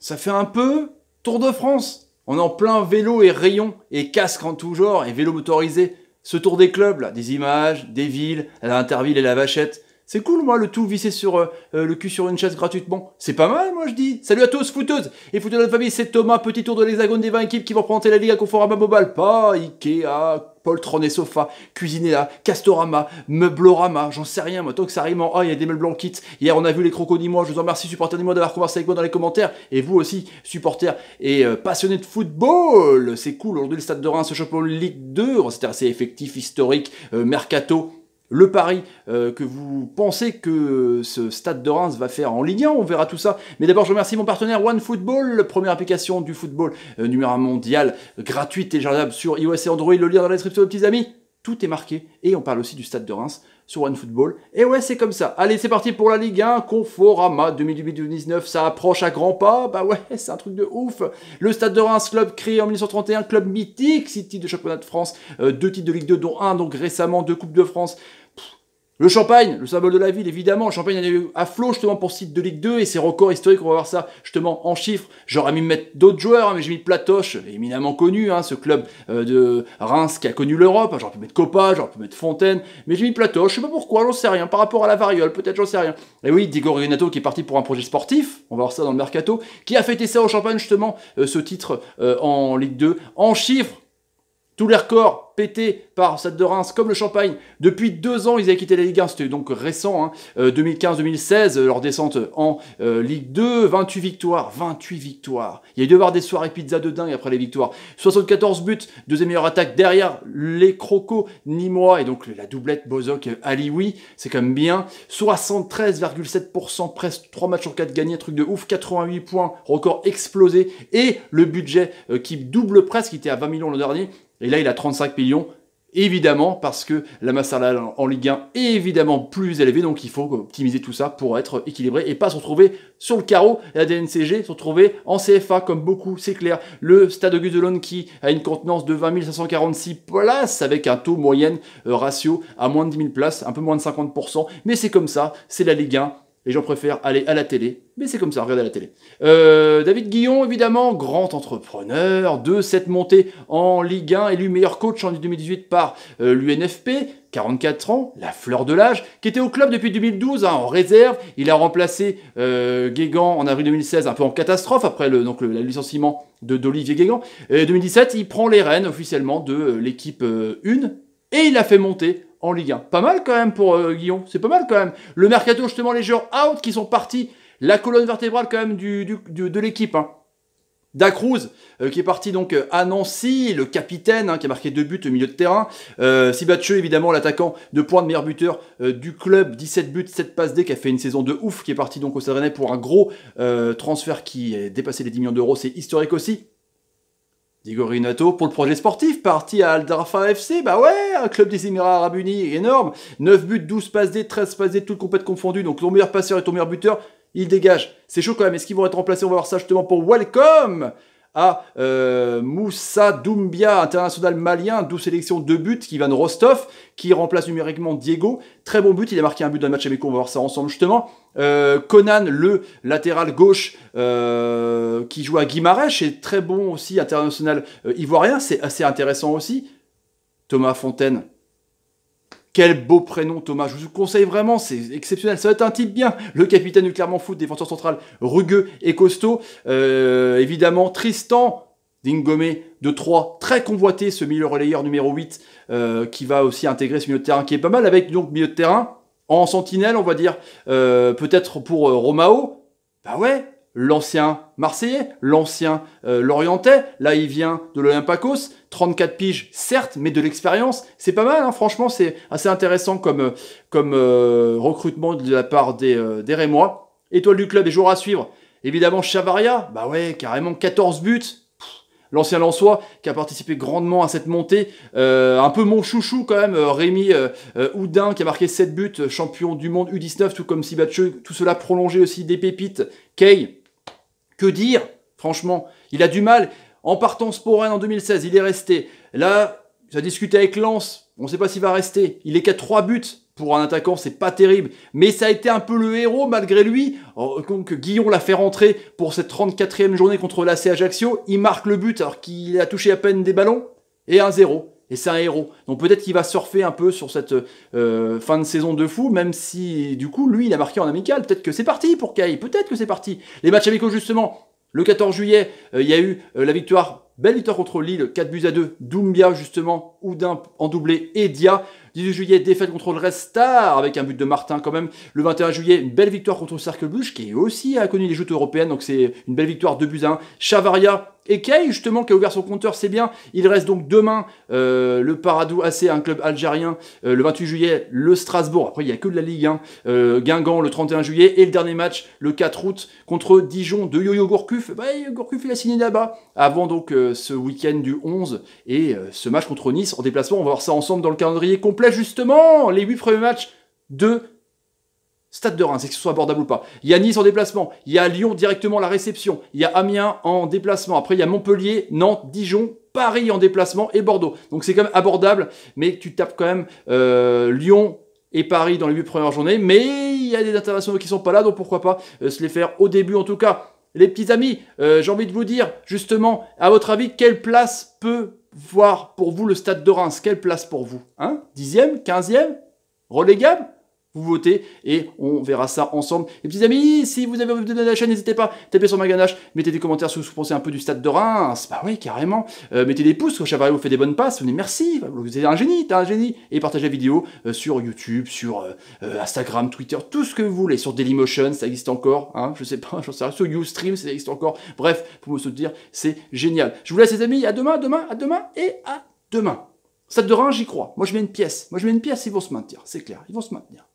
Ça fait un peu Tour de France. On est en plein vélo et rayons et casques en tout genre et vélo motorisé. Ce tour des clubs là, des images, des villes, la Interville et la Vachette. C'est cool, moi, le tout vissé sur le cul sur une chaise gratuitement. C'est pas mal, moi, je dis. Salut à tous, footeuses et footeux de la famille, c'est Thomas, petit tour de l'hexagone des 20 équipes qui vont présenter la Ligue à Conforama Mobile. Pas Ikea, poltron et sofa, Cuisinella, Castorama, Meublorama, j'en sais rien, moi, tant que ça rime en A, il y a des meubles en kit. Hier, on a vu les crocodimois, je vous en remercie, supporters du mois, d'avoir conversé avec moi dans les commentaires. Et vous aussi, supporters et passionnés de football. C'est cool, aujourd'hui, le Stade de Reims se chope en Ligue 2. C'était assez effectif, historique, mercato. Le pari que vous pensez que ce Stade de Reims va faire en Ligue 1, on verra tout ça. Mais d'abord, je remercie mon partenaire OneFootball, première application du football numéro 1 mondial, gratuite, téléchargeable sur iOS et Android. Le lien dans la description, les petits amis. Tout est marqué. Et on parle aussi du Stade de Reims sur OneFootball. Et ouais, c'est comme ça. Allez, c'est parti pour la Ligue 1. Conforama 2018-2019, ça approche à grands pas. Bah ouais, c'est un truc de ouf. Le Stade de Reims, club créé en 1931, club mythique, 6 titres de championnat de France, 2 titres de Ligue 2, dont un donc récemment, 2 Coupes de France. Le champagne, le symbole de la ville, évidemment. Le champagne, il y en a eu à flot, justement, pour ce titre de Ligue 2, et ses records historiques, on va voir ça, justement, en chiffres. J'aurais mis mettre d'autres joueurs, hein, mais j'ai mis Platoche, éminemment connu, hein, ce club de Reims qui a connu l'Europe. J'aurais pu mettre Copa, j'aurais pu mettre Fontaine, mais j'ai mis Platoche, je sais pas pourquoi, j'en sais rien. Par rapport à la variole, peut-être, j'en sais rien. Et oui, Diego Renato qui est parti pour un projet sportif, on va voir ça dans le mercato, qui a fêté ça au champagne, justement, ce titre en Ligue 2, en chiffres. Tous les records pétés par Stade de Reims, comme le Champagne. Depuis 2 ans, ils avaient quitté la Ligue 1, c'était donc récent, hein, 2015-2016, leur descente en Ligue 2, 28 victoires, 28 victoires. Il y a dû avoir des soirées pizza de dingue après les victoires. 74 buts, deuxième meilleure attaque derrière les crocos nîmois, et donc la doublette Bozok-Alioui, c'est quand même bien. 73,7%, presque 3 matchs sur 4 gagnés, truc de ouf, 88 points, record explosé, et le budget qui double presque, qui était à 20 millions l'an dernier, et là, il a 35 millions, évidemment, parce que la masse salariale en Ligue 1 est évidemment plus élevée, donc il faut optimiser tout ça pour être équilibré et pas se retrouver sur le carreau. La DNCG se retrouver en CFA, comme beaucoup, c'est clair. Le Stade Auguste Delaune qui a une contenance de 20 546 places, avec un taux moyen ratio à moins de 10 000 places, un peu moins de 50%, mais c'est comme ça, c'est la Ligue 1. Les gens préfèrent aller à la télé, mais c'est comme ça, regardez à la télé. David Guillon, évidemment, grand entrepreneur de cette montée en Ligue 1, élu meilleur coach en 2018 par l'UNFP, 44 ans, la fleur de l'âge, qui était au club depuis 2012, hein, en réserve. Il a remplacé Guégan en avril 2016, un peu en catastrophe, après le licenciement d'Olivier Guégan. 2017, il prend les rênes officiellement de l'équipe 1, et il a fait monter en Ligue 1. Pas mal quand même pour Guillon, c'est pas mal quand même. Le mercato, justement, les joueurs out qui sont partis, la colonne vertébrale quand même de l'équipe. Hein. Dacruz, qui est parti donc à Nancy, le capitaine, hein, qui a marqué 2 buts au milieu de terrain. Sibatcheux, évidemment, l'attaquant de pointe, meilleur buteur du club, 17 buts, 7 passes D, qui a fait une saison de ouf, qui est parti donc au Stade Rennais pour un gros transfert qui a dépassé les 10 millions d'euros, c'est historique aussi. Diego Renato pour le projet sportif, parti à Al Darfa FC, bah ouais, un club des Émirats Arabes Unis énorme, 9 buts, 12 passes D, 13 passes D, toutes compètes confondues, donc ton meilleur passeur et ton meilleur buteur, il dégage. C'est chaud quand même, est-ce qu'ils vont être remplacés? On va voir ça justement pour Welcome à Moussa Doumbia, international malien, 12 sélections, 2 buts, qui va de Rostov, qui remplace numériquement Diego. Très bon but, il a marqué un but dans le match avec, on va voir ça ensemble justement. Conan, le latéral gauche, qui joue à Guimarães, est très bon aussi, international ivoirien, c'est assez intéressant aussi. Thomas Fontaine. Quel beau prénom, Thomas. Je vous conseille vraiment, c'est exceptionnel. Ça va être un type bien. Le capitaine du Clermont Foot, défenseur central rugueux et costaud. Évidemment, Tristan Dingomé de 3, très convoité, ce milieu relayeur numéro 8, qui va aussi intégrer ce milieu de terrain qui est pas mal, avec donc milieu de terrain en sentinelle, on va dire, peut-être pour Romao. Bah ouais, l'ancien Marseillais, l'ancien Lorientais, là il vient de l'Olympiakos, 34 piges, certes, mais de l'expérience, c'est pas mal, hein, franchement, c'est assez intéressant comme recrutement de la part des Rémois. Étoile du club et joueur à suivre, évidemment Chavaria, bah ouais, carrément 14 buts, l'ancien Lensois qui a participé grandement à cette montée, un peu mon chouchou quand même, Rémi Houdin qui a marqué 7 buts, champion du monde U19, tout comme Sibatcheux, tout cela prolongé aussi des pépites, Kay, que dire, franchement, il a du mal, en partant Sporen en 2016, il est resté, là, j'ai discuté avec Lens, on ne sait pas s'il va rester, il est qu'à 3 buts, pour un attaquant, c'est pas terrible, mais ça a été un peu le héros malgré lui. Donc Guillon l'a fait rentrer pour cette 34e journée contre l'AC Ajaccio. Il marque le but alors qu'il a touché à peine des ballons, et 1-0. Et c'est un héros. Donc peut-être qu'il va surfer un peu sur cette fin de saison de fou, même si du coup, lui, il a marqué en amical. Peut-être que c'est parti pour Kay, peut-être que c'est parti. Les matchs amicaux, justement, le 14 juillet, il y a eu la victoire, belle victoire contre Lille, 4-2. Doumbia, justement, Oudin en doublé et Dia. 18 juillet, défaite contre le Red Star, avec un but de Martin quand même. Le 21 juillet, une belle victoire contre le Cercle Bruges, qui aussi a connu les joutes européennes, donc c'est une belle victoire 2-1. Chavaria et Kay, justement, qui a ouvert son compteur, c'est bien. Il reste donc demain le Paradou AC, un club algérien, le 28 juillet, le Strasbourg. Après, il n'y a que de la Ligue 1. Guingamp, le 31 juillet. Et le dernier match, le 4 août, contre Dijon de Yo-Yo Gourcuff. Gourcuff, il a signé là-bas. Avant donc ce week-end du 11 et ce match contre Nice en déplacement. On va voir ça ensemble dans le calendrier complet, justement. Les 8 premiers matchs de Stade de Reims, est-ce que ce soit abordable ou pas. Il y a Nice en déplacement, il y a Lyon directement la réception, il y a Amiens en déplacement, après il y a Montpellier, Nantes, Dijon, Paris en déplacement et Bordeaux. Donc c'est quand même abordable, mais tu tapes quand même Lyon et Paris dans les 8 premières journées, mais il y a des internationaux qui sont pas là, donc pourquoi pas se les faire au début en tout cas. Les petits amis, j'ai envie de vous dire, justement, à votre avis, quelle place peut voir pour vous le Stade de Reims? Quelle place pour vous, hein? 10e, 15e? Relégable? Vous votez et on verra ça ensemble. Les petits amis, si vous avez envie de donner la chaîne, n'hésitez pas, tapez sur ma ganache, mettez des commentaires si vous pensez un peu du Stade de Reims. Bah oui, carrément. Mettez des pouces, Chavaria vous fait des bonnes passes, venez, merci, vous êtes un génie, t'es un génie. Et partagez la vidéo sur YouTube, sur Instagram, Twitter, tout ce que vous voulez. Sur Dailymotion, ça existe encore, hein, je sais pas, j'en sais rien. Sur Ustream, ça existe encore. Bref, pour me soutenir, c'est génial. Je vous laisse les amis, à demain et à demain. Stade de Reims, j'y crois. Moi je mets une pièce, ils vont se maintenir, c'est clair, ils vont se maintenir.